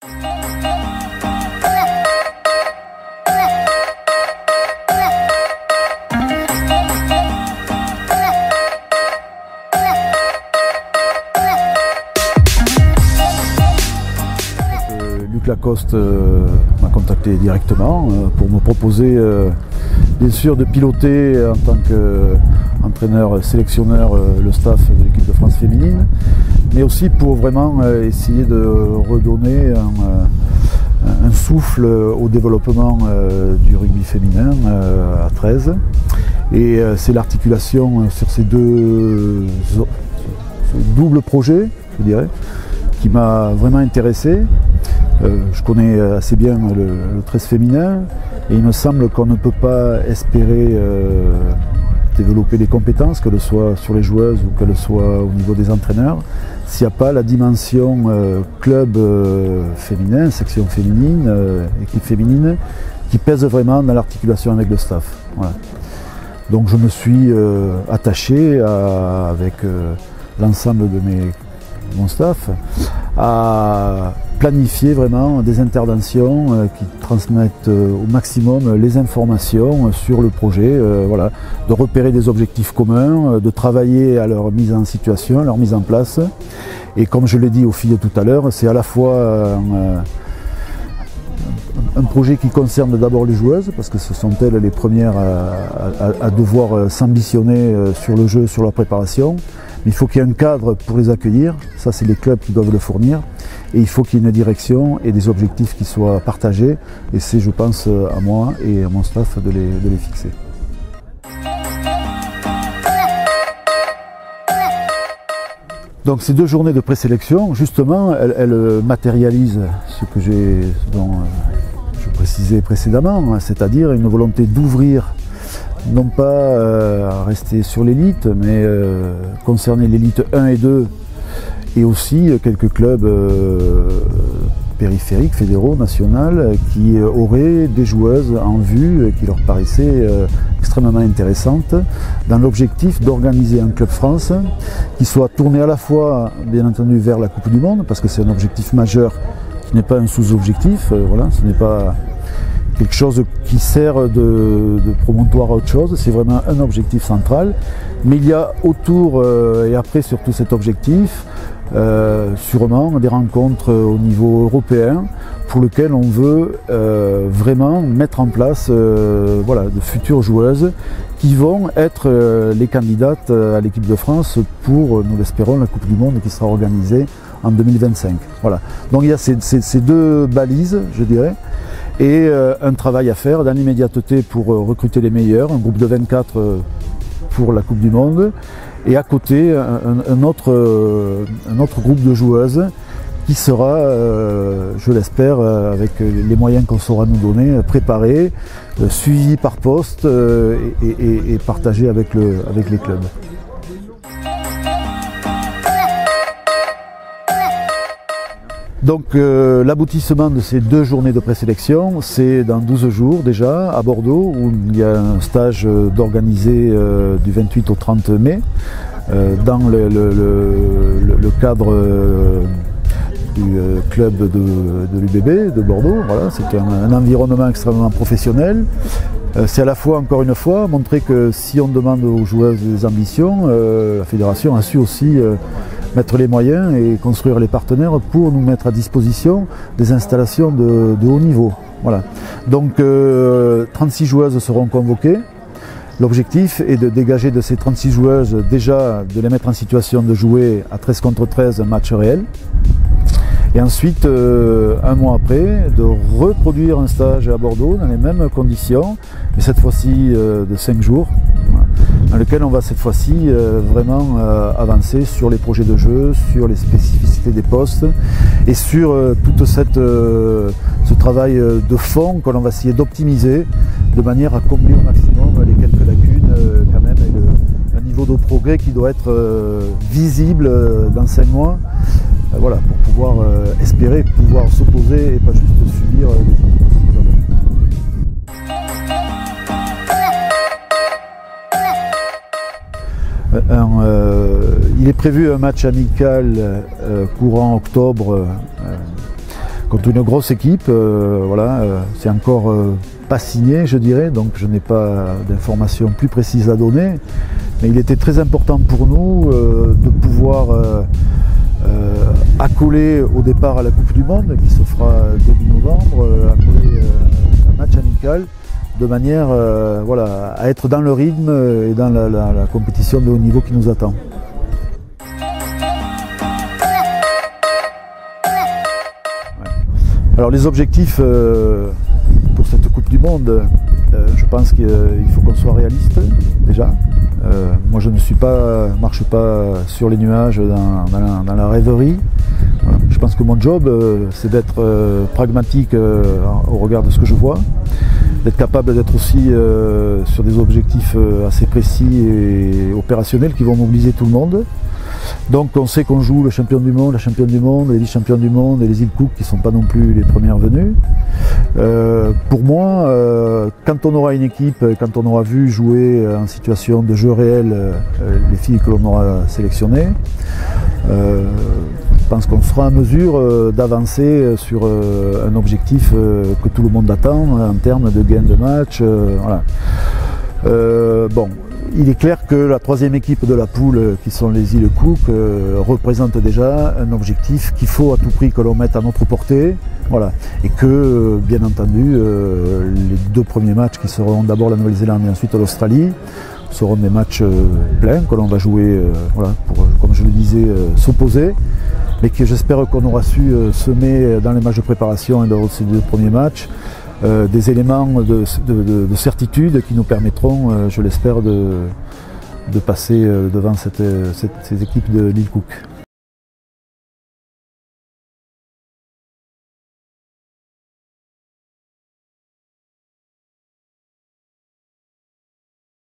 Luc Lacoste m'a contacté directement pour me proposer bien sûr de piloter en tant qu'entraîneur, sélectionneur le staff de l'équipe de France féminine, mais aussi pour vraiment essayer de redonner un souffle au développement du rugby féminin à 13. Et c'est l'articulation sur ces deux doubles projets, je dirais, qui m'a vraiment intéressé. Je connais assez bien le 13 féminin et il me semble qu'on ne peut pas espérer développer des compétences, qu'elles soient sur les joueuses ou qu'elles soient au niveau des entraîneurs, s'il n'y a pas la dimension club féminin, section féminine, équipe féminine, qui pèse vraiment dans l'articulation avec le staff. Voilà. Donc je me suis attaché avec l'ensemble de mon staff à planifier vraiment des interventions qui transmettent au maximum les informations sur le projet, voilà, de repérer des objectifs communs, de travailler à leur mise en situation, à leur mise en place. Et comme je l'ai dit aux filles tout à l'heure, c'est à la fois un projet qui concerne d'abord les joueuses, parce que ce sont elles les premières à devoir s'ambitionner sur le jeu, sur la préparation. Mais il faut qu'il y ait un cadre pour les accueillir, ça c'est les clubs qui doivent le fournir. Et il faut qu'il y ait une direction et des objectifs qui soient partagés. Et c'est, je pense, à moi et à mon staff de les fixer. Donc ces 2 journées de présélection, justement, elles matérialisent ce que dont je précisais précédemment, c'est-à-dire une volonté d'ouvrir, non pas à rester sur l'élite, mais concerner l'élite 1 et 2, et aussi quelques clubs périphériques, fédéraux, nationaux, qui auraient des joueuses en vue qui leur paraissaient extrêmement intéressantes, dans l'objectif d'organiser un club France qui soit tourné à la fois, bien entendu, vers la Coupe du Monde, parce que c'est un objectif majeur qui n'est pas un sous-objectif, voilà, ce n'est pas quelque chose qui sert de promontoire à autre chose, c'est vraiment un objectif central. Mais il y a autour et après surtout cet objectif, sûrement des rencontres au niveau européen pour lequel on veut vraiment mettre en place voilà, de futures joueuses qui vont être les candidates à l'équipe de France pour, nous l'espérons, la Coupe du Monde qui sera organisée en 2025. Voilà. Donc il y a ces 2 balises, je dirais, et un travail à faire dans l'immédiateté pour recruter les meilleurs, un groupe de 24 pour la Coupe du Monde, et à côté un autre groupe de joueuses qui sera, je l'espère, avec les moyens qu'on saura nous donner, préparé, suivi par poste et partagé avec les clubs. Donc l'aboutissement de ces 2 journées de présélection, c'est dans 12 jours déjà à Bordeaux, où il y a un stage d'organisé du 28 au 30 mai dans le cadre du club de l'UBB de Bordeaux. Voilà, c'est un environnement extrêmement professionnel. C'est à la fois, encore une fois, montrer que si on demande aux joueuses des ambitions, la fédération a su aussi mettre les moyens et construire les partenaires pour nous mettre à disposition des installations de haut niveau. Voilà. Donc 36 joueuses seront convoquées. L'objectif est de dégager de ces 36 joueuses, déjà de les mettre en situation de jouer à 13 contre 13 un match réel. Et ensuite, un mois après, de reproduire un stage à Bordeaux dans les mêmes conditions, mais cette fois-ci de 5 jours, dans lequel on va cette fois-ci vraiment avancer sur les projets de jeu, sur les spécificités des postes et sur tout ce travail de fond que l'on va essayer d'optimiser de manière à combler au maximum les quelques lacunes quand même et un niveau de progrès qui doit être visible dans 5 mois. Voilà, pour pouvoir espérer pouvoir s'opposer et pas juste subir il est prévu un match amical courant octobre contre une grosse équipe. Voilà, c'est encore pas signé, je dirais, donc je n'ai pas d'informations plus précises à donner. Mais il était très important pour nous de pouvoir accoler au départ à la Coupe du Monde, qui se fera début novembre, accoler un match amical, de manière voilà, à être dans le rythme et dans la compétition de haut niveau qui nous attend. Alors les objectifs pour cette Coupe du Monde, je pense qu'il faut qu'on soit réaliste déjà. Moi je ne marche pas sur les nuages dans la rêverie. Voilà. Je pense que mon job c'est d'être pragmatique au regard de ce que je vois, d'être capable d'être aussi sur des objectifs assez précis et opérationnels qui vont mobiliser tout le monde. Donc on sait qu'on joue le champion du monde, la championne du monde, les vice-champions du monde et les îles Cook qui ne sont pas non plus les premières venues. Pour moi, quand on aura une équipe, quand on aura vu jouer en situation de jeu réel les filles que l'on aura sélectionnées, je pense qu'on sera en mesure d'avancer sur un objectif que tout le monde attend en termes de gain de match. Voilà. Bon, il est clair que la troisième équipe de la poule, qui sont les îles Cook, représente déjà un objectif qu'il faut à tout prix que l'on mette à notre portée. Voilà. Et que, bien entendu, les deux premiers matchs qui seront d'abord la Nouvelle-Zélande et ensuite l'Australie seront des matchs pleins que l'on va jouer, voilà, pour, comme je le disais, s'opposer. Mais que j'espère qu'on aura su semer dans les matchs de préparation et dans ces deux premiers matchs des éléments de certitude qui nous permettront, je l'espère, de passer devant ces équipes de l'île Cook.